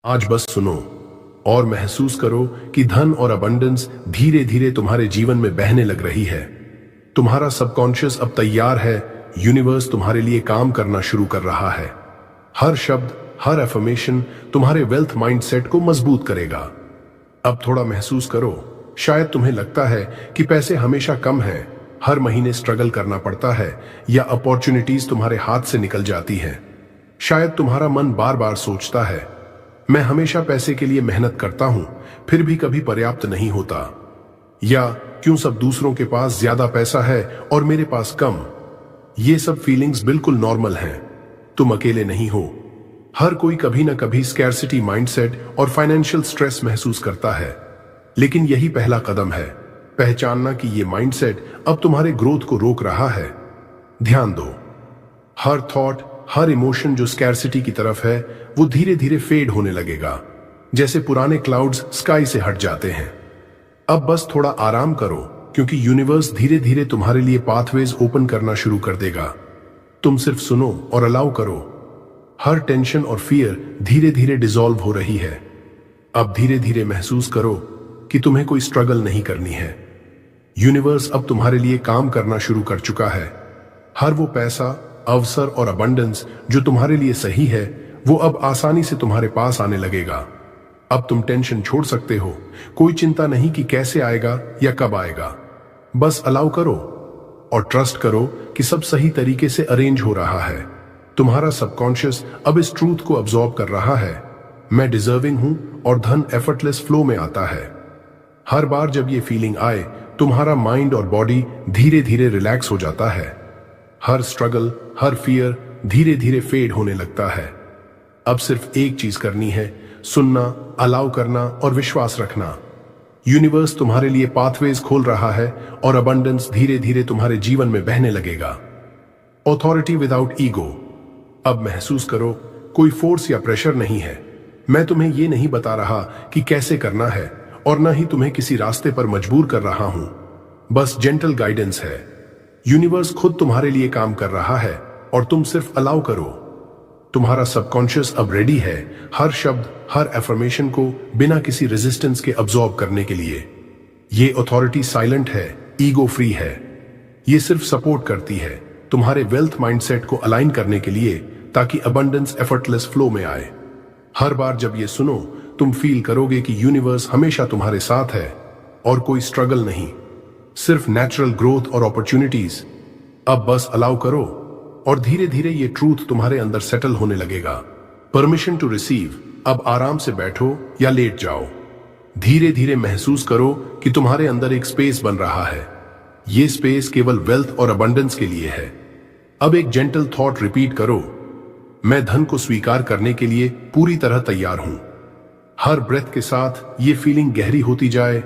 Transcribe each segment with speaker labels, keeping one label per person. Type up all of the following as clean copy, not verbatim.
Speaker 1: आज बस सुनो और महसूस करो कि धन और अबंडेंस धीरे धीरे तुम्हारे जीवन में बहने लग रही है। तुम्हारा सबकॉन्शियस अब तैयार है। यूनिवर्स तुम्हारे लिए काम करना शुरू कर रहा है। हर शब्द, हर एफर्मेशन तुम्हारे वेल्थ माइंडसेट को मजबूत करेगा। अब थोड़ा महसूस करो। शायद तुम्हें लगता है कि पैसे हमेशा कम हैं, हर महीने स्ट्रगल करना पड़ता है या अपॉर्चुनिटीज तुम्हारे हाथ से निकल जाती हैं। शायद तुम्हारा मन बार बार सोचता है, मैं हमेशा पैसे के लिए मेहनत करता हूं, फिर भी कभी पर्याप्त नहीं होता। या क्यों सब दूसरों के पास ज्यादा पैसा है और मेरे पास कम। ये सब फीलिंग्स बिल्कुल नॉर्मल हैं। तुम अकेले नहीं हो। हर कोई कभी ना कभी स्कैर्सिटी माइंडसेट और फाइनेंशियल स्ट्रेस महसूस करता है। लेकिन यही पहला कदम है, पहचानना कि ये माइंडसेट अब तुम्हारे ग्रोथ को रोक रहा है। ध्यान दो, हर थॉट, हर इमोशन जो स्कैर्सिटी की तरफ है, वो धीरे धीरे फेड होने लगेगा, जैसे पुराने क्लाउड्स स्काई से हट जाते हैं। अब बस थोड़ा आराम करो, क्योंकि यूनिवर्स धीरे धीरे तुम्हारे लिए पाथवेज ओपन करना शुरू कर देगा। तुम सिर्फ सुनो और अलाउ करो। हर टेंशन और फियर धीरे धीरे डिसॉल्व हो रही है। अब धीरे धीरे महसूस करो कि तुम्हें कोई स्ट्रगल नहीं करनी है। यूनिवर्स अब तुम्हारे लिए काम करना शुरू कर चुका है। हर वो पैसा, अवसर और अबंडेंस जो तुम्हारे लिए सही है, वो अब आसानी से तुम्हारे पास आने लगेगा। अब तुम टेंशन छोड़ सकते हो। कोई चिंता नहीं कि कैसे आएगा या कब आएगा। बस अलाउ करो और ट्रस्ट करो कि सब सही तरीके से अरेंज हो रहा है। तुम्हारा सबकॉन्शियस अब इस ट्रूथ को अब्सॉर्ब कर रहा है, मैं डिजर्विंग हूं और धन एफर्टलेस फ्लो में आता है। हर बार जब ये फीलिंग आए, तुम्हारा माइंड और बॉडी धीरे धीरे रिलैक्स हो जाता है। हर स्ट्रगल, हर फियर धीरे धीरे फेड होने लगता है। अब सिर्फ एक चीज करनी है, सुनना, अलाउ करना और विश्वास रखना। यूनिवर्स तुम्हारे लिए पाथवेज खोल रहा है और अबंडेंस धीरे धीरे तुम्हारे जीवन में बहने लगेगा। Authority without ego. अब महसूस करो, कोई फोर्स या प्रेशर नहीं है। मैं तुम्हें यह नहीं बता रहा कि कैसे करना है और न ही तुम्हें किसी रास्ते पर मजबूर कर रहा हूं। बस जेंटल गाइडेंस है। यूनिवर्स खुद तुम्हारे लिए काम कर रहा है और तुम सिर्फ अलाउ करो। तुम्हारा सबकॉन्शियस अब रेडी है हर शब्द, हर एफर्मेशन को बिना किसी रेजिस्टेंस के अब्सॉर्ब करने के लिए। ये अथॉरिटी साइलेंट है, ईगो फ्री है। ये सिर्फ सपोर्ट करती है तुम्हारे वेल्थ माइंडसेट को अलाइन करने के लिए, ताकि अबंडेंस एफर्टलेस फ्लो में आए। हर बार जब ये सुनो, तुम फील करोगे कि यूनिवर्स हमेशा तुम्हारे साथ है और कोई स्ट्रगल नहीं, सिर्फ नेचुरल ग्रोथ और अपॉर्चुनिटीज। अब बस अलाउ करो और धीरे धीरे ये ट्रूथ तुम्हारे अंदर सेटल होने लगेगा। Permission to receive. अब आराम से बैठो या लेट जाओ। धीरे धीरे महसूस करो कि तुम्हारे अंदर एक स्पेस बन रहा है। ये स्पेस केवल वेल्थ और अबंडेंस के लिए है। अब एक जेंटल थॉट रिपीट करो, मैं धन को स्वीकार करने के लिए पूरी तरह तैयार हूं। हर ब्रेथ के साथ ये फीलिंग गहरी होती जाए,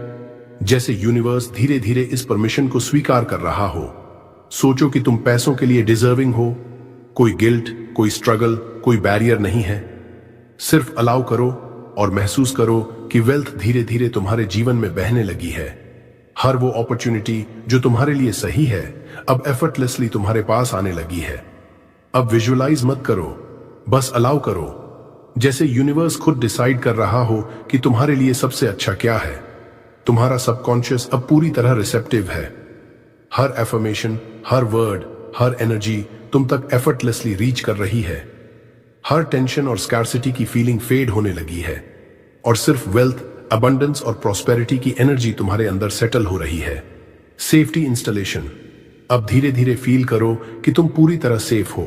Speaker 1: जैसे यूनिवर्स धीरे धीरे इस परमिशन को स्वीकार कर रहा हो। सोचो कि तुम पैसों के लिए डिजर्विंग हो। कोई गिल्ट, कोई स्ट्रगल, कोई बैरियर नहीं है। सिर्फ अलाउ करो और महसूस करो कि वेल्थ धीरे धीरे तुम्हारे जीवन में बहने लगी है। हर वो अपॉर्चुनिटी जो तुम्हारे लिए सही है, अब एफर्टलेसली तुम्हारे पास आने लगी है। अब विजुअलाइज मत करो, बस अलाउ करो, जैसे यूनिवर्स खुद डिसाइड कर रहा हो कि तुम्हारे लिए सबसे अच्छा क्या है। तुम्हारा सबकॉन्शियस अब पूरी तरह रिसेप्टिव है। हर एफर्मेशन, हर वर्ड, हर एनर्जी तुम तक एफर्टलेसली रीच कर रही है। हर टेंशन और स्कैर्सिटी की फीलिंग फेड होने लगी है और सिर्फ वेल्थ, अबंडेंस और प्रॉस्पेरिटी की एनर्जी तुम्हारे अंदर सेटल हो रही है। Safety installation. अब धीरे धीरे फील करो कि तुम पूरी तरह सेफ हो।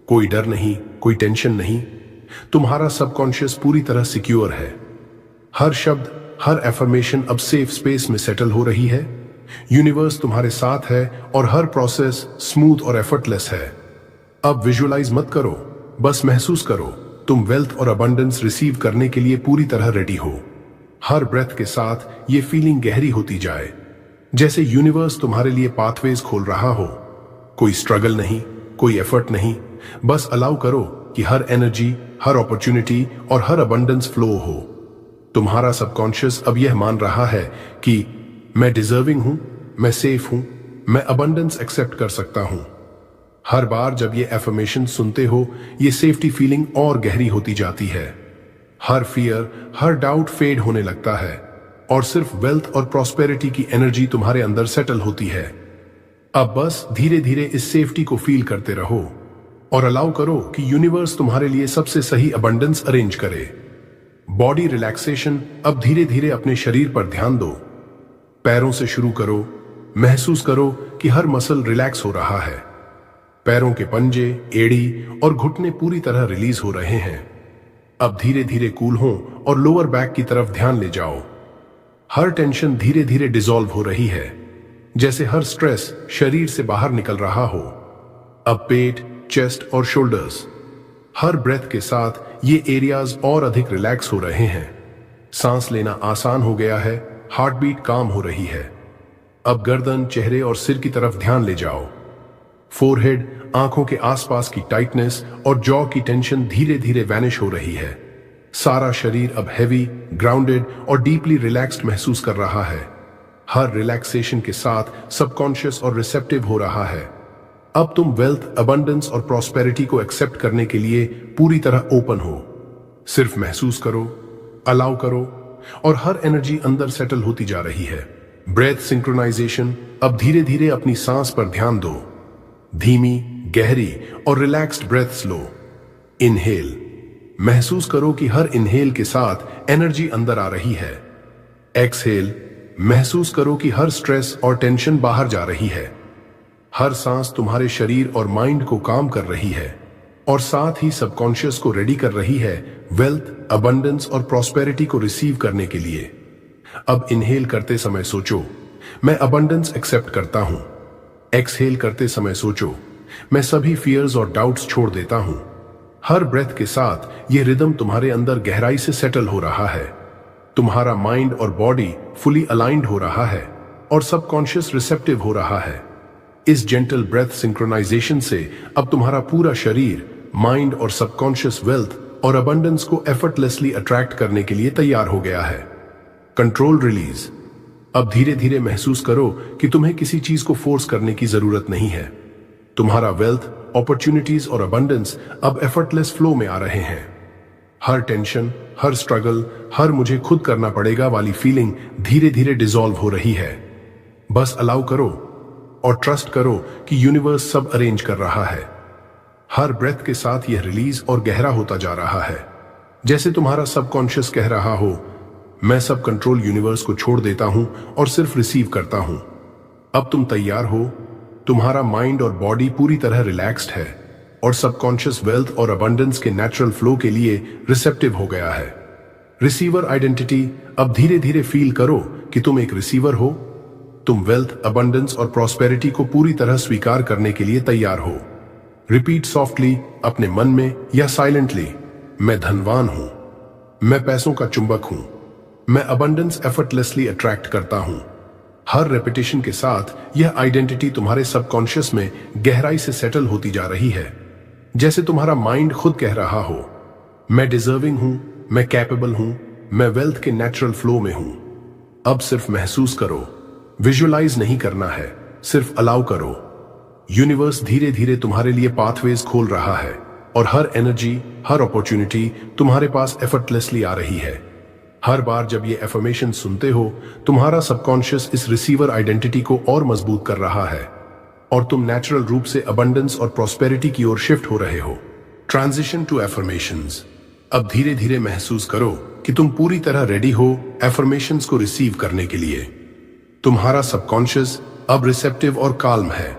Speaker 1: कोई डर नहीं, कोई टेंशन नहीं। तुम्हारा सबकॉन्शियस पूरी तरह सिक्योर है। हर शब्द, हर एफर्मेशन अब सेफ स्पेस में सेटल हो रही है। यूनिवर्स तुम्हारे साथ है और हर प्रोसेस स्मूथ और एफर्टलेस है। अब विजुअलाइज मत करो, बस महसूस करो तुम वेल्थ और अबंडेंस रिसीव करने के लिए पूरी तरह रेडी हो। हर ब्रेथ के साथ ये फीलिंग गहरी होती जाए, जैसे यूनिवर्स तुम्हारे लिए पाथवेज खोल रहा हो। कोई स्ट्रगल नहीं, कोई एफर्ट नहीं। बस अलाउ करो कि हर एनर्जी, हर अपॉर्चुनिटी और हर अबंडेंस फ्लो हो। तुम्हारा सबकॉन्शियस अब यह मान रहा है कि मैं डिजर्विंग हूं, मैं सेफ हूं, मैं अबंडेंस एक्सेप्ट कर सकता हूं। हर बार जब ये एफर्मेशन सुनते हो, ये सेफ्टी फीलिंग और गहरी होती जाती है। हर फियर, हर डाउट फेड होने लगता है और सिर्फ वेल्थ और प्रॉस्पेरिटी की एनर्जी तुम्हारे अंदर सेटल होती है। अब बस धीरे धीरे इस सेफ्टी को फील करते रहो और अलाउ करो कि यूनिवर्स तुम्हारे लिए सबसे सही अबंडेंस अरेंज करे। Body relaxation. अब धीरे धीरे अपने शरीर पर ध्यान दो। पैरों से शुरू करो। महसूस करो कि हर मसल रिलैक्स हो रहा है। पैरों के पंजे, एड़ी और घुटने पूरी तरह रिलीज हो रहे हैं। अब धीरे धीरे कूल हो और लोअर बैक की तरफ ध्यान ले जाओ। हर टेंशन धीरे धीरे डिसॉल्व हो रही है, जैसे हर स्ट्रेस शरीर से बाहर निकल रहा हो। अब पेट, चेस्ट और शोल्डर्स, हर ब्रेथ के साथ ये एरियाज और अधिक रिलैक्स हो रहे हैं। सांस लेना आसान हो गया है, हार्ट बीट काम हो रही है। अब गर्दन, चेहरे और सिर की तरफ ध्यान ले जाओ। फोरहेड, आंखों के आसपास की टाइटनेस और जॉ की टेंशन धीरे धीरे वैनिश हो रही है। सारा शरीर अब हैवी, ग्राउंडेड और डीपली रिलैक्स्ड महसूस कर रहा है। हर रिलैक्सेशन के साथ सबकॉन्शियस और रिसेप्टिव हो रहा है। अब तुम वेल्थ, अबंडेंस और प्रॉस्पेरिटी को एक्सेप्ट करने के लिए पूरी तरह ओपन हो। सिर्फ महसूस करो, अलाउ करो और हर एनर्जी अंदर सेटल होती जा रही है। Breath synchronisation. अब धीरे धीरे अपनी सांस पर ध्यान दो। धीमी, गहरी और रिलैक्स्ड ब्रेथ्स लो। इनहेल। महसूस करो कि हर इनहेल के साथ एनर्जी अंदर आ रही है। एक्सहेल। महसूस करो कि हर स्ट्रेस और टेंशन बाहर जा रही है। हर सांस तुम्हारे शरीर और माइंड को काम कर रही है और साथ ही सबकॉन्शियस को रेडी कर रही है वेल्थ, अबंडेंस और प्रॉस्पेरिटी को रिसीव करने के लिए। अब इनहेल करते समय सोचो, मैं अबंडेंस एक्सेप्ट करता हूं। एक्सहेल करते समय सोचो, मैं सभी फियर्स और डाउट्स छोड़ देता हूं। हर ब्रेथ के साथ यह रिदम तुम्हारे अंदर गहराई से सेटल हो रहा है। तुम्हारा माइंड और बॉडी फुली अलाइंड हो रहा है और सबकॉन्शियस रिसेप्टिव हो रहा है। इस जेंटल ब्रेथ सिंक्रोनाइजेशन से अब तुम्हारा पूरा शरीर, माइंड और सबकॉन्शियस वेल्थ और अबंडेंस को एफर्टलेसली अट्रैक्ट करने के लिए तैयार हो गया है। Control release. अब धीरे धीरे महसूस करो कि तुम्हें किसी चीज को फोर्स करने की जरूरत नहीं है। तुम्हारा वेल्थ, अपॉर्चुनिटीज और अबंडेंस अब एफर्टलेस फ्लो में आ रहे हैं। हर टेंशन, हर स्ट्रगल, हर मुझे खुद करना पड़ेगा वाली फीलिंग धीरे धीरे डिसॉल्व हो रही है। बस अलाउ करो और ट्रस्ट करो कि यूनिवर्स सब अरेंज कर रहा है। हर ब्रेथ के साथ यह रिलीज और गहरा होता जा रहा है, जैसे तुम्हारा सबकॉन्शियस कह रहा हो, मैं सब कंट्रोल यूनिवर्स को छोड़ देता हूं और सिर्फ रिसीव करता हूं। अब तुम तैयार हो। तुम्हारा माइंड और बॉडी पूरी तरह रिलैक्स्ड है और सबकॉन्शियस वेल्थ और अबंडेंस के नेचुरल फ्लो के लिए रिसेप्टिव हो गया है। Receiver identity. अब धीरे धीरे फील करो कि तुम एक रिसीवर हो। तुम वेल्थ, अबंडेंस और प्रॉस्पेरिटी को पूरी तरह स्वीकार करने के लिए तैयार हो। रिपीट सॉफ्टली अपने मन में या साइलेंटली, मैं धनवान हूं, मैं पैसों का चुंबक हूं, मैं अबंडेंस एफर्टलेसली अट्रैक्ट करता हूं। हर रेपिटेशन के साथ यह आइडेंटिटी तुम्हारे सबकॉन्शियस में गहराई से सेटल होती जा रही है, जैसे तुम्हारा माइंड खुद कह रहा हो, मैं डिजर्विंग हूं, मैं कैपेबल हूं, मैं वेल्थ के नेचुरल फ्लो में हूं। अब सिर्फ महसूस करो, विजुअलाइज नहीं करना है, सिर्फ अलाउ करो। यूनिवर्स धीरे धीरे तुम्हारे लिए पाथवेज खोल रहा है और हर एनर्जी, हर अपॉर्चुनिटी तुम्हारे पास एफर्टलेसली आ रही है। हर बार जब ये एफर्मेशन सुनते हो, तुम्हारा सबकॉन्शियस इस रिसीवर आइडेंटिटी को और मजबूत कर रहा है और तुम नेचुरल रूप से अबंडेंस और प्रॉस्पेरिटी की ओर शिफ्ट हो रहे हो। Transition to affirmations. अब धीरे धीरे महसूस करो कि तुम पूरी तरह रेडी हो एफर्मेशंस को रिसीव करने के लिए। तुम्हारा सबकॉन्शियस अब रिसेप्टिव और काल्म है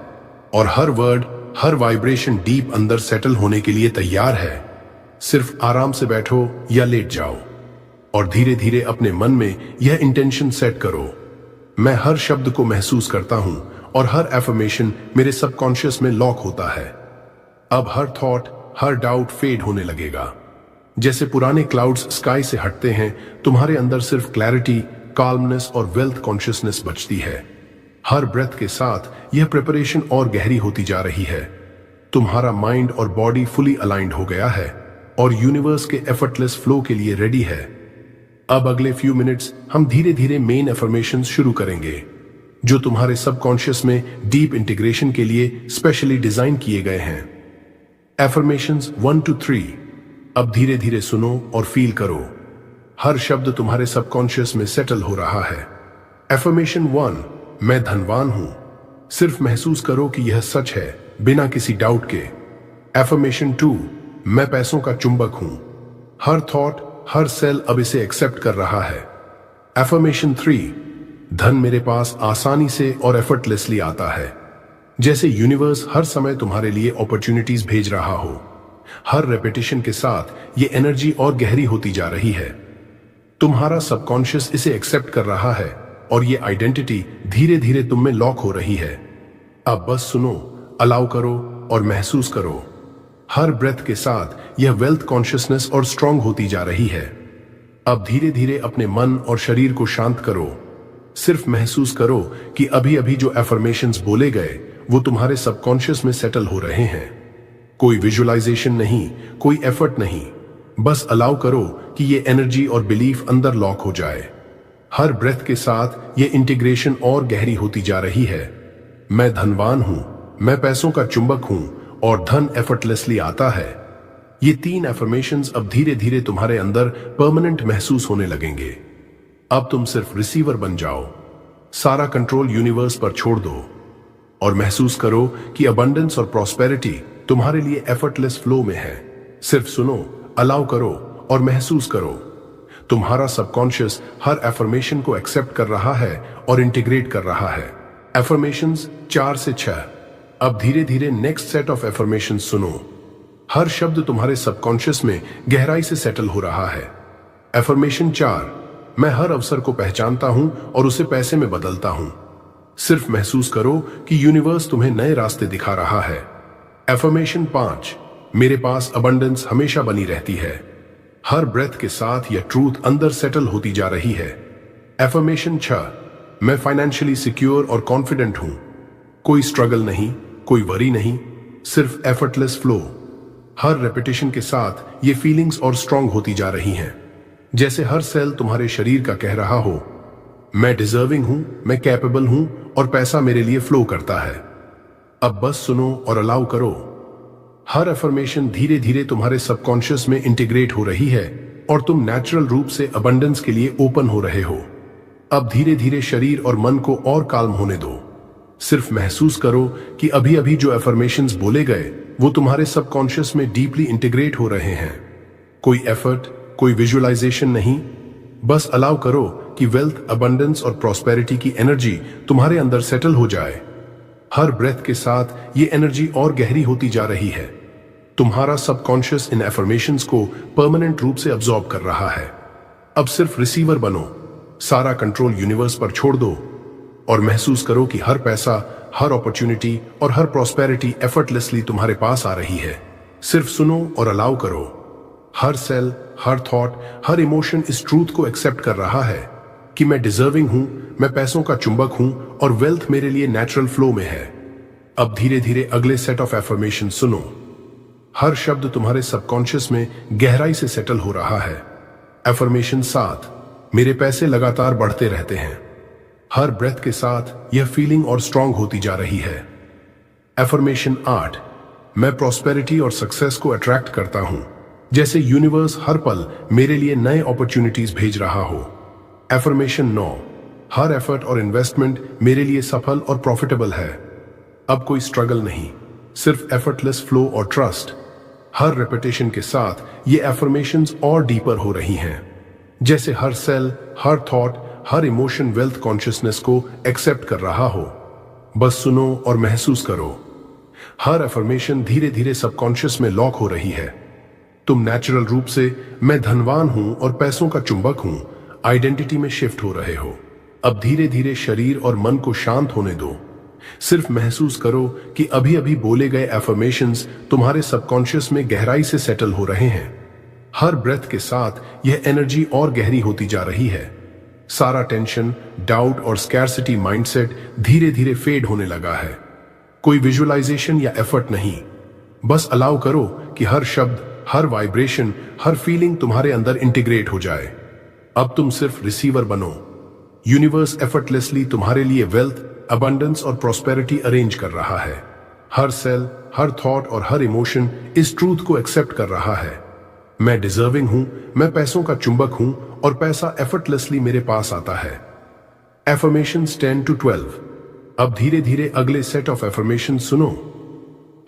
Speaker 1: और हर वर्ड, हर वाइब्रेशन डीप अंदर सेटल होने के लिए तैयार है। सिर्फ आराम से बैठो या लेट जाओ और धीरे धीरे अपने मन में यह इंटेंशन सेट करो, मैं हर शब्द को महसूस करता हूं और हर एफर्मेशन मेरे सबकॉन्शियस में लॉक होता है। अब हर थॉट, हर डाउट फेड होने लगेगा। जैसे पुराने क्लाउड्स स्काई से हटते हैं, तुम्हारे अंदर सिर्फ क्लैरिटी, काल्मनेस और वेल्थ कॉन्शियसनेस बचती है। हर ब्रेथ के साथ यह प्रिपरेशन और गहरी होती जा रही है। तुम्हारा माइंड और बॉडी फुली अलाइंड हो गया है और यूनिवर्स के एफर्टलेस फ्लो के लिए रेडी है। अब अगले फ्यू मिनट्स हम धीरे धीरे मेन एफर्मेशंस शुरू करेंगे, जो तुम्हारे सबकॉन्शियस में डीप इंटीग्रेशन के लिए स्पेशली डिजाइन किए गए हैं। Affirmations 1 to 3। अब धीरे धीरे सुनो और फील करो। हर शब्द तुम्हारे सबकॉन्शियस में सेटल हो रहा है। एफर्मेशन 1, मैं धनवान हूं। सिर्फ महसूस करो कि यह सच है बिना किसी डाउट के। एफर्मेशन 2, मैं पैसों का चुंबक हूं। हर थॉट, हर सेल अब इसे एक्सेप्ट कर रहा है। एफर्मेशन 3, धन मेरे पास आसानी से और एफर्टलेसली आता है। जैसे यूनिवर्स हर समय तुम्हारे लिए अपॉर्चुनिटीज भेज रहा हो। हर रेपिटेशन के साथ ये एनर्जी और गहरी होती जा रही है। तुम्हारा सबकॉन्शियस इसे एक्सेप्ट कर रहा है और ये आइडेंटिटी धीरे धीरे तुम में लॉक हो रही है। अब बस सुनो, अलाउ करो और महसूस करो। हर ब्रेथ के साथ यह वेल्थ कॉन्शियसनेस और स्ट्रांग होती जा रही है। अब धीरे धीरे अपने मन और शरीर को शांत करो। सिर्फ महसूस करो कि अभी अभी जो एफर्मेशंस बोले गए वो तुम्हारे सबकॉन्शियस में सेटल हो रहे हैं। कोई विजुअलाइजेशन नहीं, कोई एफर्ट नहीं, बस अलाउ करो कि ये एनर्जी और बिलीफ अंदर लॉक हो जाए। हर ब्रेथ के साथ ये इंटीग्रेशन और गहरी होती जा रही है। मैं धनवान हूं, मैं पैसों का चुंबक हूं और धन एफर्टलेसली आता है। ये 3 एफर्मेशंस अब धीरे धीरे तुम्हारे अंदर परमानेंट महसूस होने लगेंगे। अब तुम सिर्फ रिसीवर बन जाओ। सारा कंट्रोल यूनिवर्स पर छोड़ दो और महसूस करो कि अबंडेंस और प्रॉस्पेरिटी तुम्हारे लिए एफर्टलेस फ्लो में है। सिर्फ सुनो, अलाउ करो और महसूस करो। तुम्हारा सबकॉन्शियस हर एफर्मेशन को एक्सेप्ट कर रहा है और इंटीग्रेट कर रहा है। एफर्मेशंस 4 से 6। अब धीरे धीरे नेक्स्ट सेट ऑफ एफर्मेशन सुनो। हर शब्द तुम्हारे सबकॉन्शियस में गहराई से सेटल हो रहा है। एफर्मेशन 4, मैं हर अवसर को पहचानता हूं और उसे पैसे में बदलता हूं। सिर्फ महसूस करो कि यूनिवर्स तुम्हें नए रास्ते दिखा रहा है। एफर्मेशन 5, मेरे पास अबंडेंस हमेशा बनी रहती है। हर ब्रेथ के साथ यह ट्रूथ अंदर सेटल होती जा रही है। एफर्मेशन 6, मैं फाइनेंशियली सिक्योर और कॉन्फिडेंट हूं। कोई स्ट्रगल नहीं, कोई वरी नहीं, सिर्फ एफर्टलेस फ्लो। हर रेपिटेशन के साथ ये फीलिंग्स और स्ट्रांग होती जा रही हैं। जैसे हर सेल तुम्हारे शरीर का कह रहा हो, मैं डिजर्विंग हूं, मैं कैपेबल हूं और पैसा मेरे लिए फ्लो करता है। अब बस सुनो और अलाउ करो। हर अफर्मेशन धीरे धीरे तुम्हारे सबकॉन्शियस में इंटीग्रेट हो रही है और तुम नेचुरल रूप से अबंडेंस के लिए ओपन हो रहे हो। अब धीरे धीरे शरीर और मन को और काल्म होने दो। सिर्फ महसूस करो कि अभी अभी जो अफर्मेशंस बोले गए वो तुम्हारे सबकॉन्शियस में डीपली इंटीग्रेट हो रहे हैं। कोई एफर्ट, कोई विजुअलाइजेशन नहीं, बस अलाउ करो कि वेल्थ, अबंडेंस और प्रॉस्पेरिटी की एनर्जी तुम्हारे अंदर सेटल हो जाए। हर ब्रेथ के साथ ये एनर्जी और गहरी होती जा रही है। तुम्हारा सबकॉन्शियस इन एफर्मेशंस को परमानेंट रूप से अब्सॉर्ब कर रहा है। अब सिर्फ रिसीवर बनो, सारा कंट्रोल यूनिवर्स पर छोड़ दो और महसूस करो कि हर पैसा, हर अपॉर्चुनिटी और हर प्रॉस्पेरिटी एफर्टलेसली तुम्हारे पास आ रही है। सिर्फ सुनो और अलाउ करो। हर सेल, हर थॉट, हर इमोशन इस ट्रूथ को एक्सेप्ट कर रहा है कि मैं डिजर्विंग हूं, मैं पैसों का चुंबक हूं और वेल्थ मेरे लिए नेचुरल फ्लो में है। अब धीरे धीरे अगले सेट ऑफ एफर्मेशन सुनो। हर शब्द तुम्हारे सबकॉन्शियस में गहराई से सेटल हो रहा है। एफर्मेशन 7, मेरे पैसे लगातार बढ़ते रहते हैं। हर ब्रेथ के साथ यह फीलिंग और स्ट्रांग होती जा रही है। एफर्मेशन 8, मैं प्रॉस्पेरिटी और सक्सेस को अट्रैक्ट करता हूं, जैसे यूनिवर्स हर पल मेरे लिए नए अपॉर्चुनिटीज भेज रहा हो। एफर्मेशन 9, हर एफर्ट और इन्वेस्टमेंट मेरे लिए सफल और प्रॉफिटेबल है। अब कोई स्ट्रगल नहीं, सिर्फ एफर्टलेस फ्लो और ट्रस्ट। हर रेपिटेशन के साथ ये एफर्मेशंस और डीपर हो रही हैं, जैसे हर सेल, हर थॉट, हर इमोशन वेल्थ कॉन्शियसनेस को एक्सेप्ट कर रहा हो। बस सुनो और महसूस करो। हर एफर्मेशन धीरे धीरे सबकॉन्शियस में लॉक हो रही है। तुम नेचुरल रूप से मैं धनवान हूं और पैसों का चुंबक हूं आइडेंटिटी में शिफ्ट हो रहे हो। अब धीरे धीरे शरीर और मन को शांत होने दो। सिर्फ महसूस करो कि अभी अभी बोले गए एफर्मेशंस तुम्हारे सबकॉन्शियस में गहराई से सेटल हो रहे हैं। हर ब्रेथ के साथ यह एनर्जी और गहरी होती जा रही है। सारा टेंशन, डाउट और स्कैर्सिटी माइंडसेट धीरे धीरे फेड होने लगा है। कोई विजुअलाइजेशन या एफर्ट नहीं, बस अलाउ करो कि हर शब्द, हर वाइब्रेशन, हर फीलिंग तुम्हारे अंदर इंटीग्रेट हो जाए। अब तुम सिर्फ रिसीवर बनो। यूनिवर्स एफर्टलेसली तुम्हारे लिए वेल्थ, अबंडेंस और प्रॉस्पेरिटी अरेंज कर रहा है। हर सेल, हर थॉट और हर इमोशन इस ट्रूथ को एक्सेप्ट कर रहा है। मैं डिजर्विंग हूं, मैं पैसों का चुंबक हूं और पैसा एफर्टलेसली मेरे पास आता है। Affirmations 10 to 12। अब धीरे धीरे अगले सेट ऑफ एफर्मेशन सुनो।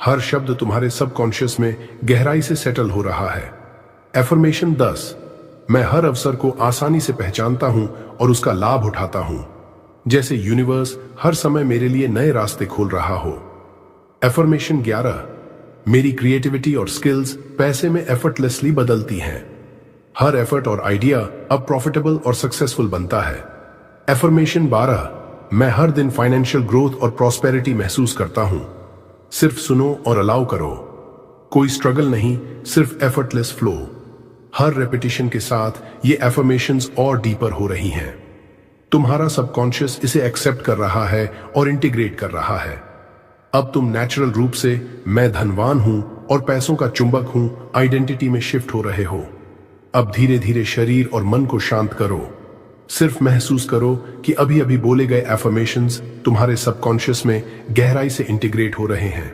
Speaker 1: हर शब्द तुम्हारे सबकॉन्शियस में गहराई से सेटल हो रहा है। एफर्मेशन 10। मैं हर अवसर को आसानी से पहचानता हूं और उसका लाभ उठाता हूं, जैसे यूनिवर्स हर समय मेरे लिए नए रास्ते खोल रहा हो। एफर्मेशन 11। मेरी क्रिएटिविटी और स्किल्स पैसे में एफर्टलेसली बदलती हैं। हर एफर्ट और आइडिया अब प्रॉफिटेबल और सक्सेसफुल बनता है। एफर्मेशन 12। मैं हर दिन फाइनेंशियल ग्रोथ और प्रॉस्पेरिटी महसूस करता हूं। सिर्फ सुनो और अलाउ करो। कोई स्ट्रगल नहीं, सिर्फ एफर्टलेस फ्लो। हर रेपिटेशन के साथ ये एफर्मेशंस और डीपर हो रही हैं। तुम्हारा सबकॉन्शियस इसे एक्सेप्ट कर रहा है और इंटीग्रेट कर रहा है। अब तुम नेचुरल रूप से मैं धनवान हूं और पैसों का चुंबक हूं आइडेंटिटी में शिफ्ट हो रहे हो। अब धीरे धीरे शरीर और मन को शांत करो। सिर्फ महसूस करो कि अभी अभी बोले गए एफर्मेशंस तुम्हारे सबकॉन्शियस में गहराई से इंटीग्रेट हो रहे हैं।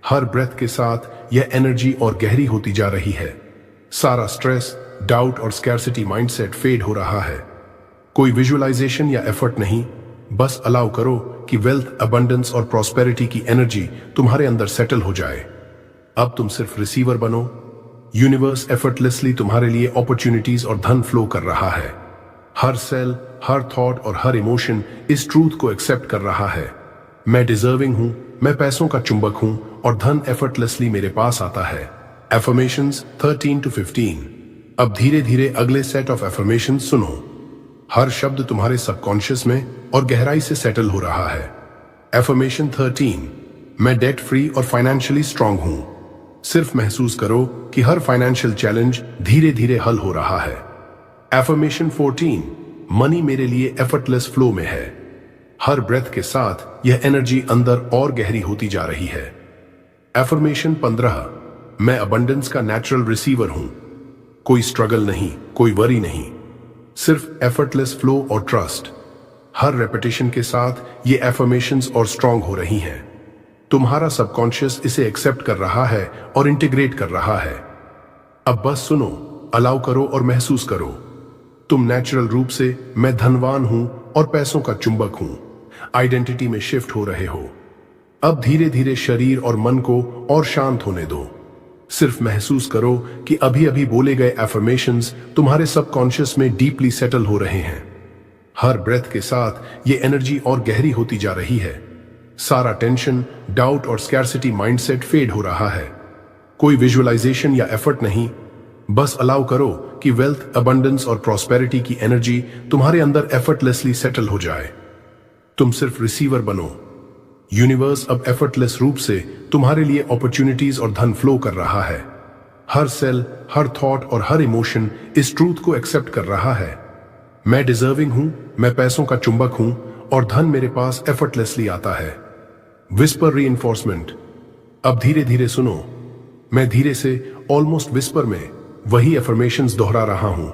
Speaker 1: हर ब्रेथ के साथ यह एनर्जी और गहरी होती जा रही है। सारा स्ट्रेस, डाउट और स्कैर्सिटी माइंडसेट फेड हो रहा है। कोई विजुअलाइजेशन या एफर्ट नहीं, बस अलाउ करो कि वेल्थ, अबंडेंस और प्रॉस्पेरिटी की एनर्जी तुम्हारे अंदर सेटल हो जाए। अब तुम सिर्फ रिसीवर बनो। यूनिवर्स एफर्टलेसली तुम्हारे लिए अपॉर्चुनिटीज और धन फ्लो कर रहा है। हर सेल, हर थॉट और हर इमोशन इस ट्रूथ को एक्सेप्ट कर रहा है। मैं डिजर्विंग हूं, मैं पैसों का चुंबक हूं और धन एफर्टलेसली मेरे पास आता है। Affirmations 13 to 15। अब धीरे धीरे अगले सेट ऑफ एफर्मेशन सुनो। हर शब्द तुम्हारे सबकॉन्शियस में और गहराई से सेटल हो रहा है। एफर्मेशन 13। मैं डेट फ्री और फाइनेंशियली स्ट्रांग हूं। सिर्फ महसूस करो कि हर फाइनेंशियल चैलेंज धीरे धीरे हल हो रहा है। एफर्मेशन 14। मनी मेरे लिए एफर्टलेस फ्लो में है। हर ब्रेथ के साथ यह एनर्जी अंदर और गहरी होती जा रही है। एफर्मेशन 15। मैं अबंडेंस का नेचुरल रिसीवर हूं। कोई स्ट्रगल नहीं, कोई वरी नहीं, सिर्फ एफर्टलेस फ्लो और ट्रस्ट। हर रेपिटेशन के साथ ये एफर्मेशंस और स्ट्रांग हो रही हैं। तुम्हारा सबकॉन्शियस इसे एक्सेप्ट कर रहा है और इंटीग्रेट कर रहा है। अब बस सुनो, अलाउ करो और महसूस करो। तुम नेचुरल रूप से मैं धनवान हूं और पैसों का चुंबक हूं आइडेंटिटी में शिफ्ट हो रहे हो। अब धीरे धीरे शरीर और मन को और शांत होने दो। सिर्फ महसूस करो कि अभी अभी बोले गए एफर्मेशंस तुम्हारे सबकॉन्शियस में डीपली सेटल हो रहे हैं। हर ब्रेथ के साथ ये एनर्जी और गहरी होती जा रही है। सारा टेंशन, डाउट और स्कैर्सिटी माइंडसेट फेड हो रहा है। कोई विजुअलाइजेशन या एफर्ट नहीं, बस अलाउ करो कि वेल्थ, अबंडेंस और प्रॉस्पेरिटी की एनर्जी तुम्हारे अंदर एफर्टलेसली सेटल हो जाए। तुम सिर्फ रिसीवर बनो। यूनिवर्स अब एफर्टलेस रूप से तुम्हारे लिए अपॉर्चुनिटीज और धन फ्लो कर रहा है। हर सेल, हर थॉट और हर इमोशन इस ट्रूथ को एक्सेप्ट कर रहा है। मैं डिजर्विंग हूं, मैं पैसों का चुंबक हूं और धन मेरे पास एफर्टलेसली आता है। Whisper reinforcement. अब धीरे धीरे सुनो। मैं धीरे से, ऑलमोस्ट विस्पर में वही एफर्मेशंस दोहरा रहा हूं।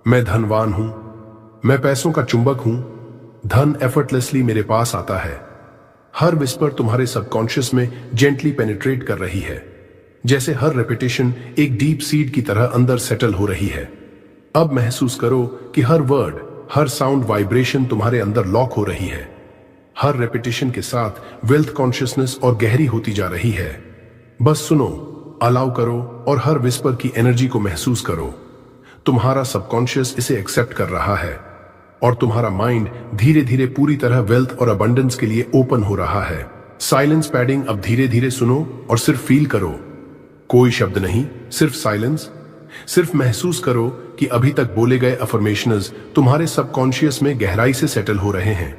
Speaker 1: मैं धनवान हूं, मैं पैसों का चुंबक हूं, धन एफर्टलेसली मेरे पास आता है। हर विस्पर तुम्हारे सबकॉन्शियस में जेंटली पेनिट्रेट कर रही है, जैसे हर रेपिटेशन एक डीप सीड की तरह अंदर सेटल हो रही है। अब महसूस करो कि हर वर्ड, हर साउंड वाइब्रेशन तुम्हारे अंदर लॉक हो रही है। हर रेपिटेशन के साथ वेल्थ कॉन्शियसनेस और गहरी होती जा रही है। बस सुनो, अलाउ करो और हर विस्पर की एनर्जी को महसूस करो। तुम्हारा सबकॉन्शियस इसे एक्सेप्ट कर रहा है और तुम्हारा माइंड धीरे धीरे पूरी तरह वेल्थ और अबंडेंस के लिए ओपन हो रहा है। Silence padding. अब धीरे धीरे सुनो और सिर्फ फील करो। कोई शब्द नहीं, सिर्फ साइलेंस। सिर्फ महसूस करो कि अभी तक बोले गए अफर्मेशंस तुम्हारे सबकॉन्शियस में गहराई से सेटल हो रहे हैं।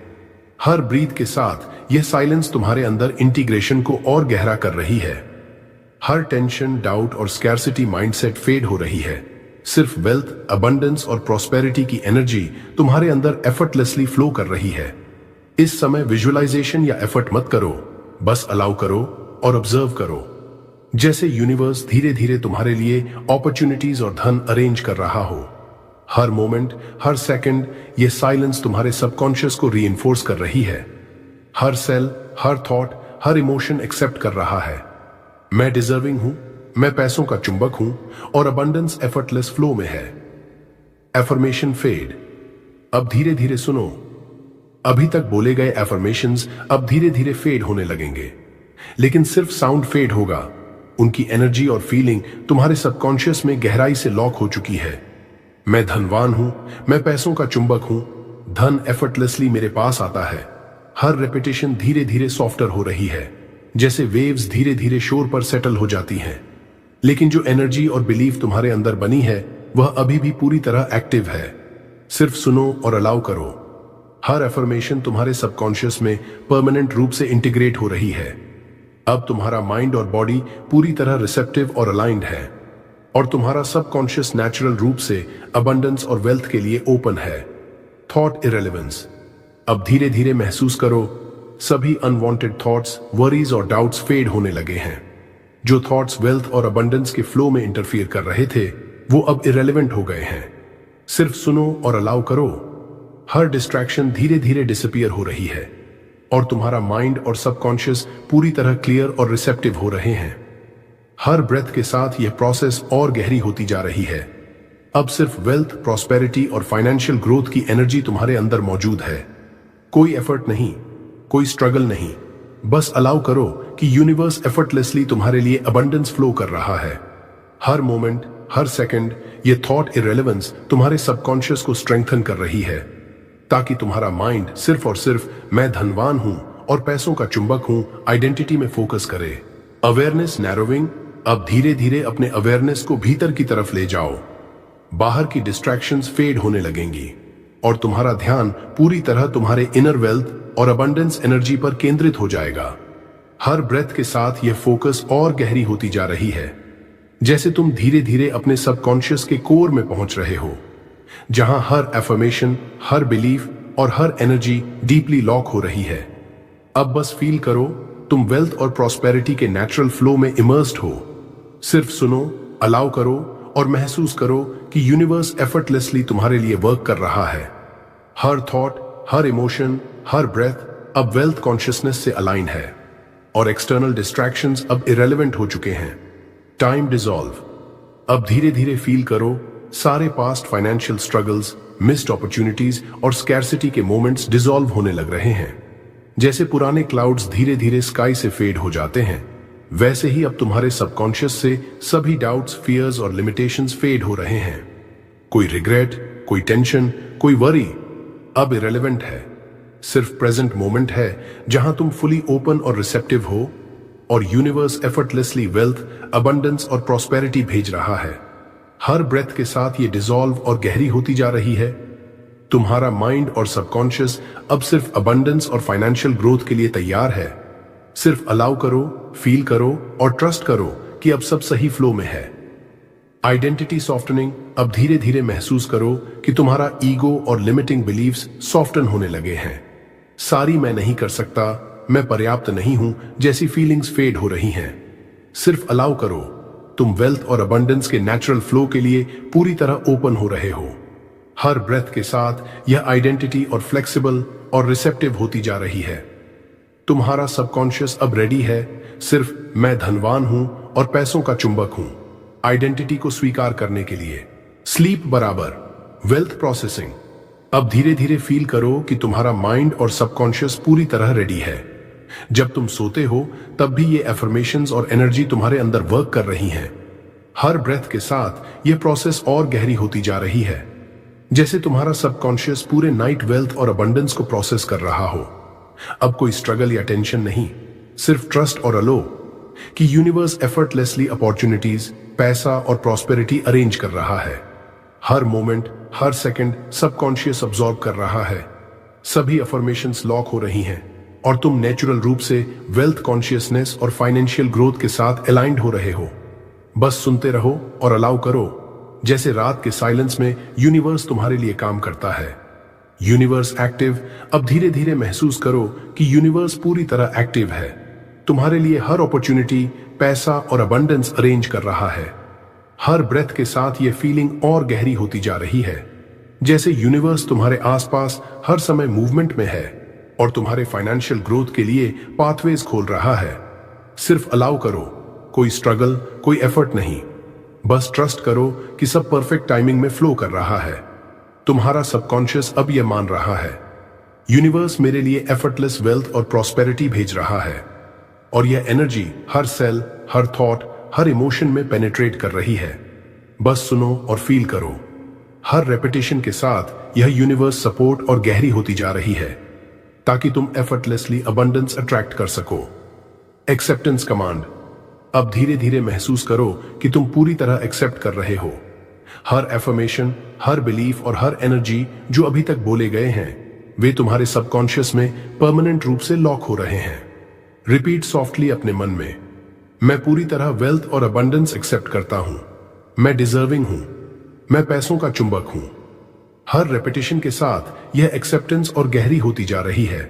Speaker 1: हर ब्रीथ के साथ यह साइलेंस तुम्हारे अंदर इंटीग्रेशन को और गहरा कर रही है। हर टेंशन, डाउट और स्कैर्सिटी माइंडसेट फेड हो रही है। सिर्फ वेल्थ, अबंडेंस और प्रॉस्पेरिटी की एनर्जी तुम्हारे अंदर एफर्टलेसली फ्लो कर रही है। इस समय विजुअलाइजेशन या एफर्ट मत करो, बस अलाउ करो और ऑब्जर्व करो, जैसे यूनिवर्स धीरे धीरे तुम्हारे लिए अपॉर्चुनिटीज और धन अरेंज कर रहा हो। हर मोमेंट, हर सेकंड ये साइलेंस तुम्हारे सबकॉन्शियस को रीइंफोर्स कर रही है। हर सेल, हर थॉट, हर इमोशन एक्सेप्ट कर रहा है। मैं डिजर्विंग हूं, मैं पैसों का चुंबक हूं और अबंडेंस एफर्टलेस फ्लो में है। Affirmation fade. अब धीरे धीरे सुनो। अभी तक बोले गए एफर्मेशंस अब धीरे धीरे फेड होने लगेंगे, लेकिन सिर्फ साउंड फेड होगा। उनकी एनर्जी और फीलिंग तुम्हारे सबकॉन्शियस में गहराई से लॉक हो चुकी है। मैं धनवान हूं, मैं पैसों का चुंबक हूं, धन एफर्टलेसली मेरे पास आता है। हर रेपिटेशन धीरे धीरे सॉफ्टर हो रही है, जैसे वेव्स धीरे धीरे शोर पर सेटल हो जाती हैं। लेकिन जो एनर्जी और बिलीफ तुम्हारे अंदर बनी है वह अभी भी पूरी तरह एक्टिव है। सिर्फ सुनो और अलाउ करो। हर एफर्मेशन तुम्हारे सबकॉन्शियस में परमानेंट रूप से इंटीग्रेट हो रही है। अब तुम्हारा माइंड और बॉडी पूरी तरह रिसेप्टिव और अलाइंड है, और तुम्हारा सबकॉन्शियस नेचुरल रूप से अबंडेंस और वेल्थ के लिए ओपन है। थॉट इरेलेवेंस। अब धीरे धीरे महसूस करो, सभी अनवांटेड थॉट्स, वरीज और डाउट्स फेड होने लगे हैं। जो थॉट्स वेल्थ और अबंडेंस के फ्लो में इंटरफियर कर रहे थे वो अब इरेलेवेंट हो गए हैं। सिर्फ सुनो और अलाउ करो। हर डिस्ट्रैक्शन धीरे धीरे डिसअपीयर हो रही है, और तुम्हारा माइंड और सबकॉन्शियस पूरी तरह क्लियर और रिसेप्टिव हो रहे हैं। हर ब्रेथ के साथ यह प्रोसेस और गहरी होती जा रही है। अब सिर्फ वेल्थ, प्रॉस्पेरिटी और फाइनेंशियल ग्रोथ की एनर्जी तुम्हारे अंदर मौजूद है। कोई एफर्ट नहीं, कोई स्ट्रगल नहीं, बस अलाउ करो कि यूनिवर्स एफर्टलेसली तुम्हारे लिए अबंडेंस फ्लो कर रहा है। हर मोमेंट, हर सेकंड ये थॉट इरेलेवेंस तुम्हारे सबकॉन्शियस को स्ट्रेंथन कर रही है, ताकि तुम्हारा माइंड सिर्फ और सिर्फ मैं धनवान हूं और पैसों का चुंबक हूं आइडेंटिटी में फोकस करे। अवेयरनेस नैरोविंग। अब धीरे धीरे अपने अवेयरनेस को भीतर की तरफ ले जाओ। बाहर की डिस्ट्रैक्शंस फेड होने लगेंगी और तुम्हारा ध्यान पूरी तरह तुम्हारे इनर वेल्थ और अबंडेंस एनर्जी पर केंद्रित हो जाएगा। हर ब्रेथ के साथ यह फोकस और गहरी होती जा रही है, जैसे तुम धीरे धीरे अपने सबकॉन्शियस के कोर में पहुंच रहे हो, जहां हर एफर्मेशन, हर बिलीफ और हर एनर्जी डीपली लॉक हो रही है। अब बस फील करो, तुम वेल्थ और प्रॉस्पेरिटी के नेचुरल फ्लो में इमर्स्ड हो। सिर्फ सुनो, अलाउ करो और महसूस करो कि यूनिवर्स एफर्टलेसली तुम्हारे लिए वर्क कर रहा है। हर थॉट, हर इमोशन, हर ब्रेथ अब वेल्थ कॉन्शियसनेस से अलाइन है, और एक्सटर्नल डिस्ट्रैक्शंस अब इरेलेवेंट हो चुके हैं। Time dissolve. अब धीरे धीरे फील करो, सारे past financial struggles, missed opportunities और स्कैर्सिटी के मोमेंट्स डिसॉल्व होने लग रहे हैं। जैसे पुराने क्लाउड्स धीरे धीरे स्काई से फेड हो जाते हैं, वैसे ही अब तुम्हारे सबकॉन्शियस से सभी डाउट्स, फियर्स और लिमिटेशंस फेड हो रहे हैं। कोई रिग्रेट, कोई टेंशन, कोई वरी अब इरेलेवेंट है। सिर्फ प्रेजेंट मोमेंट है जहां तुम फुली ओपन और रिसेप्टिव हो, और यूनिवर्स एफर्टलेसली वेल्थ, अबंडेंस और प्रॉस्पेरिटी भेज रहा है। हर ब्रेथ के साथ ये डिसॉल्व और गहरी होती जा रही है। तुम्हारा माइंड और सबकॉन्शियस अब सिर्फ अबंडेंस और फाइनेंशियल ग्रोथ के लिए तैयार है। सिर्फ अलाउ करो, फील करो और ट्रस्ट करो कि अब सब सही फ्लो में है। Identity softening. अब धीरे धीरे महसूस करो कि तुम्हारा ईगो और लिमिटिंग बिलीव्स सॉफ्टन होने लगे हैं। सारी मैं नहीं कर सकता, मैं पर्याप्त नहीं हूं जैसी फीलिंग्स फेड हो रही हैं। सिर्फ अलाउ करो, तुम वेल्थ और अबंडेंस के नेचुरल फ्लो के लिए पूरी तरह ओपन हो रहे हो। हर ब्रेथ के साथ यह आइडेंटिटी और फ्लेक्सिबल और रिसेप्टिव होती जा रही है। तुम्हारा सबकॉन्शियस अब रेडी है सिर्फ मैं धनवान हूं और पैसों का चुंबक हूं आइडेंटिटी को स्वीकार करने के लिए। स्लीप बराबर वेल्थ प्रोसेसिंग। अब धीरे धीरे फील करो कि तुम्हारा माइंड और सबकॉन्शियस पूरी तरह रेडी है। जब तुम सोते हो तब भी ये एफर्मेशंस और एनर्जी तुम्हारे अंदर वर्क कर रही हैं। हर ब्रेथ के साथ ये प्रोसेस और गहरी होती जा रही है, जैसे तुम्हारा सबकॉन्शियस पूरे नाइट वेल्थ और अबंडेंस को प्रोसेस कर रहा हो। अब कोई स्ट्रगल या टेंशन नहीं, सिर्फ ट्रस्ट और अलो कि यूनिवर्स एफर्टलेसली अपॉर्चुनिटीज, पैसा और प्रॉस्पेरिटी अरेंज कर रहा है। हर मोमेंट, हर सेकंड सबकॉन्शियस अब्सॉर्ब कर रहा है। सभी अफर्मेशंस लॉक हो रही हैं और तुम नेचुरल रूप से वेल्थ कॉन्शियसनेस और फाइनेंशियल ग्रोथ के साथ अलाइंड हो रहे हो। बस सुनते रहो और अलाउ करो, जैसे रात के साइलेंस में यूनिवर्स तुम्हारे लिए काम करता है। Universe active. अब धीरे धीरे महसूस करो कि यूनिवर्स पूरी तरह एक्टिव है, तुम्हारे लिए हर अपॉर्चुनिटी, पैसा और अबंडेंस अरेंज कर रहा है। हर ब्रेथ के साथ ये फीलिंग और गहरी होती जा रही है, जैसे यूनिवर्स तुम्हारे आसपास हर समय मूवमेंट में है और तुम्हारे फाइनेंशियल ग्रोथ के लिए पाथवेज खोल रहा है। सिर्फ अलाउ करो, कोई स्ट्रगल, कोई एफर्ट नहीं। बस ट्रस्ट करो कि सब परफेक्ट टाइमिंग में फ्लो कर रहा है। तुम्हारा सबकॉन्शियस अब यह मान रहा है, यूनिवर्स मेरे लिए एफर्टलेस वेल्थ और प्रॉस्पेरिटी भेज रहा है, और यह एनर्जी हर सेल, हर थॉट, हर इमोशन में पेनिट्रेट कर रही है। बस सुनो और फील करो। हर रेपिटेशन के साथ यह यूनिवर्स सपोर्ट और गहरी होती जा रही है, ताकि तुम एफर्टलेसली अबंडेंस अट्रैक्ट कर सको। Acceptance command. अब धीरे धीरे महसूस करो कि तुम पूरी तरह एक्सेप्ट कर रहे हो। हर एफर्मेशन, हर बिलीफ और हर एनर्जी जो अभी तक बोले गए हैं, वे तुम्हारे सबकॉन्शियस में परमानेंट रूप से लॉक हो रहे हैं। रिपीट सॉफ्टली अपने मन में, मैं पूरी तरह वेल्थ और अबंडेंस एक्सेप्ट करता हूं। मैं डिजर्विंग हूं। मैं पैसों का चुंबक हूं। हर रेपिटेशन के साथ यह एक्सेप्टेंस और गहरी होती जा रही है,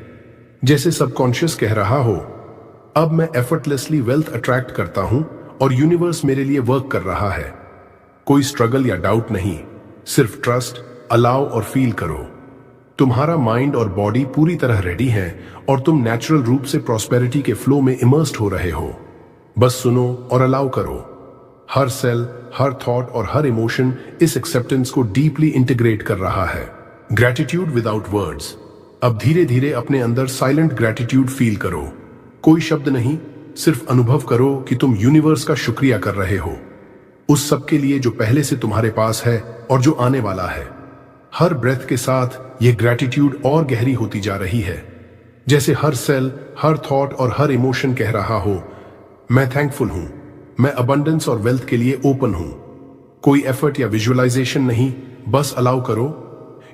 Speaker 1: जैसे सबकॉन्शियस कह रहा हो, अब मैं एफर्टलेसली वेल्थ अट्रैक्ट करता हूं और यूनिवर्स मेरे लिए वर्क कर रहा है। कोई स्ट्रगल या डाउट नहीं, सिर्फ ट्रस्ट, अलाउ और फील करो। तुम्हारा माइंड और बॉडी पूरी तरह रेडी है और तुम नेचुरल रूप से प्रॉस्पेरिटी के फ्लो में इमर्स्ड हो रहे हो। बस सुनो और अलाउ करो। हर सेल, हर थॉट और हर इमोशन इस एक्सेप्टेंस को डीपली इंटीग्रेट कर रहा है। Gratitude without words. अब धीरे धीरे अपने अंदर साइलेंट ग्रैटिट्यूड फील करो। कोई शब्द नहीं, सिर्फ अनुभव करो कि तुम यूनिवर्स का शुक्रिया कर रहे हो, उस सब के लिए जो पहले से तुम्हारे पास है और जो आने वाला है। हर ब्रेथ के साथ यह ग्रैटिट्यूड और गहरी होती जा रही है, जैसे हर सेल, हर थॉट और हर इमोशन कह रहा हो, मैं थैंकफुल हूं, मैं अबंडेंस और वेल्थ के लिए ओपन हूं। कोई एफर्ट या विजुअलाइजेशन नहीं, बस अलाउ करो।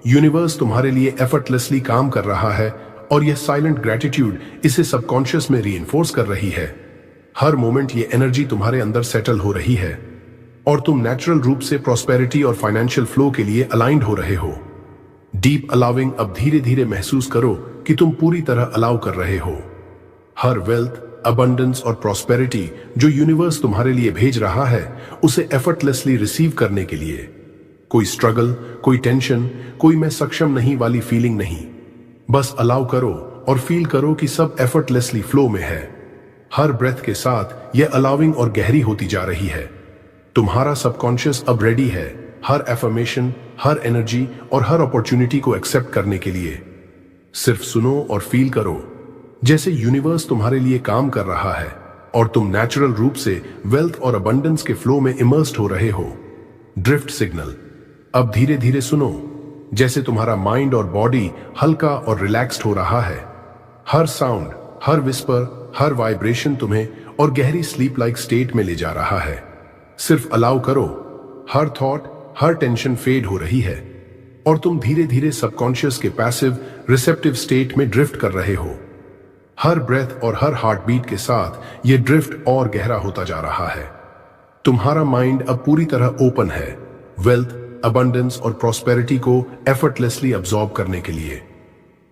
Speaker 1: यूनिवर्स तुम्हारे लिए एफर्टलेसली काम कर रहा है और यह साइलेंट ग्रैटिट्यूड इसे सबकॉन्शियस में रीइंफोर्स कर रही है। हर मोमेंट ये एनर्जी तुम्हारे अंदर सेटल हो रही है और तुम नेचुरल रूप से प्रॉस्पेरिटी और फाइनेंशियल फ्लो के लिए अलाइंड हो रहे हो। Deep allowing. अब धीरे धीरे महसूस करो कि तुम पूरी तरह अलाउ कर रहे हो। हर वेल्थ, अबंडेंस और प्रॉस्पेरिटी जो यूनिवर्स तुम्हारे लिए भेज रहा है, उसे एफर्टलेसली रिसीव करने के लिए कोई स्ट्रगल, कोई टेंशन, कोई मैं सक्षम नहीं वाली फीलिंग नहीं। बस अलाउ करो और फील करो कि सब एफर्टलेसली फ्लो में है। हर ब्रेथ के साथ यह अलाउइंग और गहरी होती जा रही है। तुम्हारा सबकॉन्शियस अब रेडी है हर एफर्मेशन, हर एनर्जी और हर अपॉर्चुनिटी को एक्सेप्ट करने के लिए। सिर्फ सुनो और फील करो, जैसे यूनिवर्स तुम्हारे लिए काम कर रहा है और तुम नेचुरल रूप से वेल्थ और अबंडेंस के फ्लो में इमर्स्ड हो रहे हो। Drift signal. अब धीरे धीरे सुनो, जैसे तुम्हारा माइंड और बॉडी हल्का और रिलैक्स्ड हो रहा है। हर साउंड, हर विस्पर, हर वाइब्रेशन तुम्हें और गहरी स्लीप लाइक स्टेट में ले जा रहा है। सिर्फ अलाउ करो। हर थॉट, हर टेंशन फेड हो रही है और तुम धीरे धीरे सबकॉन्शियस के पैसिव, रिसेप्टिव स्टेट में ड्रिफ्ट कर रहे हो। हर ब्रेथ और हर हार्ट बीट के साथ यह ड्रिफ्ट और गहरा होता जा रहा है। तुम्हारा माइंड अब पूरी तरह ओपन है वेल्थ, अबंडेंस और प्रॉस्पेरिटी को एफर्टलेसली अब्सॉर्ब करने के लिए।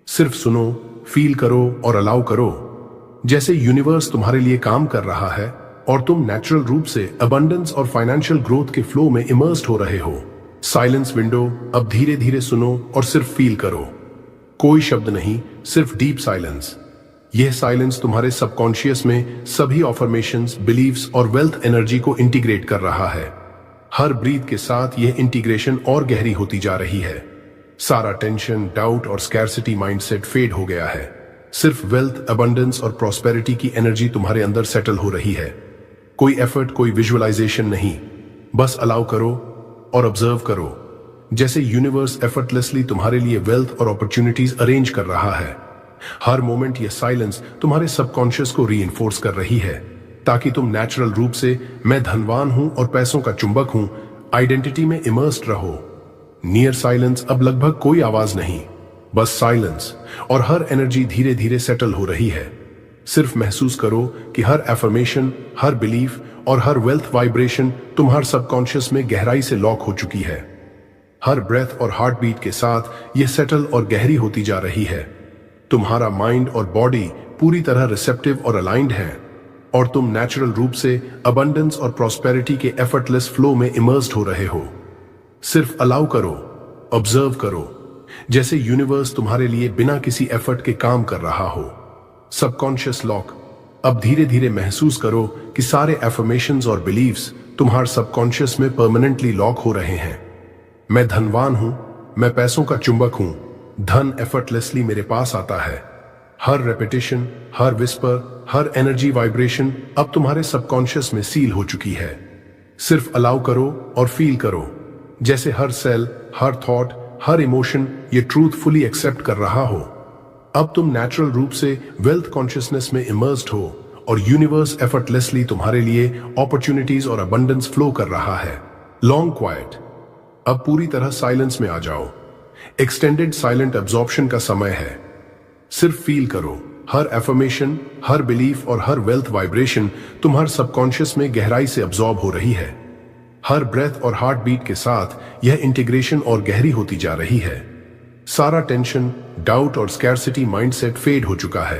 Speaker 1: सिर्फ सुनो, फील करो और अलाउ करो, जैसे यूनिवर्स तुम्हारे लिए काम कर रहा है और तुम नेचुरल रूप से अबंडेंस और फाइनेंशियल ग्रोथ के फ्लो में इमर्स्ड हो रहे हो। Silence window. अब धीरे धीरे सुनो और सिर्फ फील करो। कोई शब्द नहीं, सिर्फ डीप साइलेंस। यह साइलेंस तुम्हारे सबकॉन्शियस में सभी अफर्मेशंस, बिलीव्स और वेल्थ एनर्जी को इंटीग्रेट कर रहा है। हर ब्रीथ के साथ यह इंटीग्रेशन और गहरी होती जा रही है। सारा टेंशन, डाउट और स्कैर्सिटी माइंडसेट फेड हो गया है। सिर्फ वेल्थ, अबंडेंस और प्रॉस्पेरिटी की एनर्जी तुम्हारे अंदर सेटल हो रही है। कोई एफर्ट, कोई विजुअलाइजेशन नहीं, बस अलाउ करो और ऑब्जर्व करो, जैसे यूनिवर्स एफर्टलेसली तुम्हारे लिए वेल्थ और अपॉर्चुनिटीज अरेंज कर रहा है। हर मोमेंट यह साइलेंस तुम्हारे सबकॉन्शियस को रीइंफोर्स कर रही है, ताकि तुम नेचुरल रूप से मैं धनवान हूं और पैसों का चुंबक हूं आइडेंटिटी में इमर्स्ड रहो। Near silence. अब लगभग कोई आवाज नहीं, बस साइलेंस, और हर एनर्जी धीरे धीरे सेटल हो रही है। सिर्फ महसूस करो कि हर एफर्मेशन, हर बिलीफ और हर वेल्थ वाइब्रेशन तुम्हारे सबकॉन्शियस में गहराई से लॉक हो चुकी है। हर ब्रेथ और हार्ट बीट के साथ यह सेटल और गहरी होती जा रही है। तुम्हारा माइंड और बॉडी पूरी तरह रिसेप्टिव और अलाइंड है और तुम नेचुरल रूप से अबंडेंस और प्रॉस्पेरिटी के एफर्टलेस फ्लो में इमर्स्ड हो रहे हो। सिर्फ अलाउ करो, ऑब्जर्व करो, जैसे यूनिवर्स तुम्हारे लिए बिना किसी एफर्ट के काम कर रहा हो। Subconscious lock. अब धीरे धीरे महसूस करो कि सारे एफर्मेशंस और बिलीव्स तुम्हारे सबकॉन्शियस में परमानेंटली लॉक हो रहे हैं। मैं धनवान हूं, मैं पैसों का चुंबक हूं, धन एफर्टलेसली मेरे पास आता है। हर रेपिटेशन, हर विस्पर, हर एनर्जी वाइब्रेशन अब तुम्हारे सबकॉन्शियस में सील हो चुकी है। सिर्फ अलाउ करो और फील करो, जैसे हर सेल, हर थॉट, हर इमोशन ये ट्रूथ फुली एक्सेप्ट कर रहा हो। अब तुम नेचुरल रूप से वेल्थ कॉन्शियसनेस में इमर्स्ड हो और यूनिवर्स एफर्टलेसली तुम्हारे लिए अपॉर्चुनिटीज और अबंडेंस फ्लो कर रहा है। लॉन्ग क्वाइट, अब पूरी तरह साइलेंस में आ जाओ। एक्सटेंडेड साइलेंट एब्जॉर्प्शन का समय है। सिर्फ फील करो, हर एफर्मेशन, हर बिलीफ और हर वेल्थ वाइब्रेशन तुम्हारे सबकॉन्शियस में गहराई से अब्जॉर्ब हो रही है। हर ब्रेथ और हार्ट बीट के साथ यह इंटीग्रेशन और गहरी होती जा रही है। सारा टेंशन, डाउट और स्कैर्सिटी माइंडसेट फेड हो चुका है।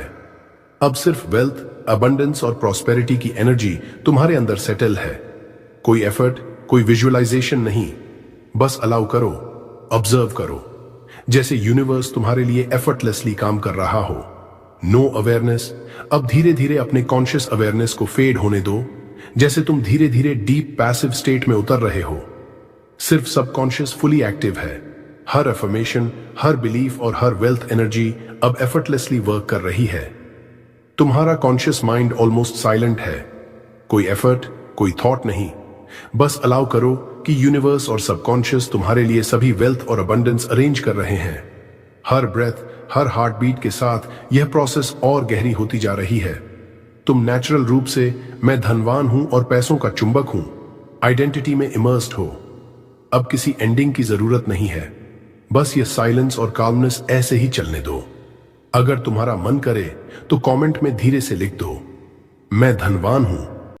Speaker 1: अब सिर्फ वेल्थ, अबंडेंस और प्रॉस्पेरिटी की एनर्जी तुम्हारे अंदर सेटल है। कोई एफर्ट, कोई विजुअलाइजेशन नहीं, बस अलाउ करो, ऑब्जर्व करो, जैसे यूनिवर्स तुम्हारे लिए एफर्टलेसली काम कर रहा हो। नो अवेयरनेस, अब धीरे धीरे अपने कॉन्शियस अवेयरनेस को फेड होने दो, जैसे तुम धीरे धीरे डीप पैसिव स्टेट में उतर रहे हो। सिर्फ सबकॉन्शियस फुली एक्टिव है। हर अफर्मेशन, हर बिलीफ और हर वेल्थ एनर्जी अब एफर्टलेसली वर्क कर रही है। तुम्हारा कॉन्शियस माइंड ऑलमोस्ट साइलेंट है। कोई एफर्ट, कोई थॉट नहीं, बस अलाउ करो कि यूनिवर्स और सबकॉन्शियस तुम्हारे लिए सभी वेल्थ और अबंडेंस अरेंज कर रहे हैं। हर ब्रेथ, हर हार्ट बीट के साथ यह प्रोसेस और गहरी होती जा रही है। तुम नेचुरल रूप से मैं धनवान हूं और पैसों का चुंबक हूं आइडेंटिटी में इमर्स्ड हो। अब किसी एंडिंग की जरूरत नहीं है, बस ये साइलेंस और काल्मनेस ऐसे ही चलने दो। अगर तुम्हारा मन करे तो कमेंट में धीरे से लिख दो, मैं धनवान हूं,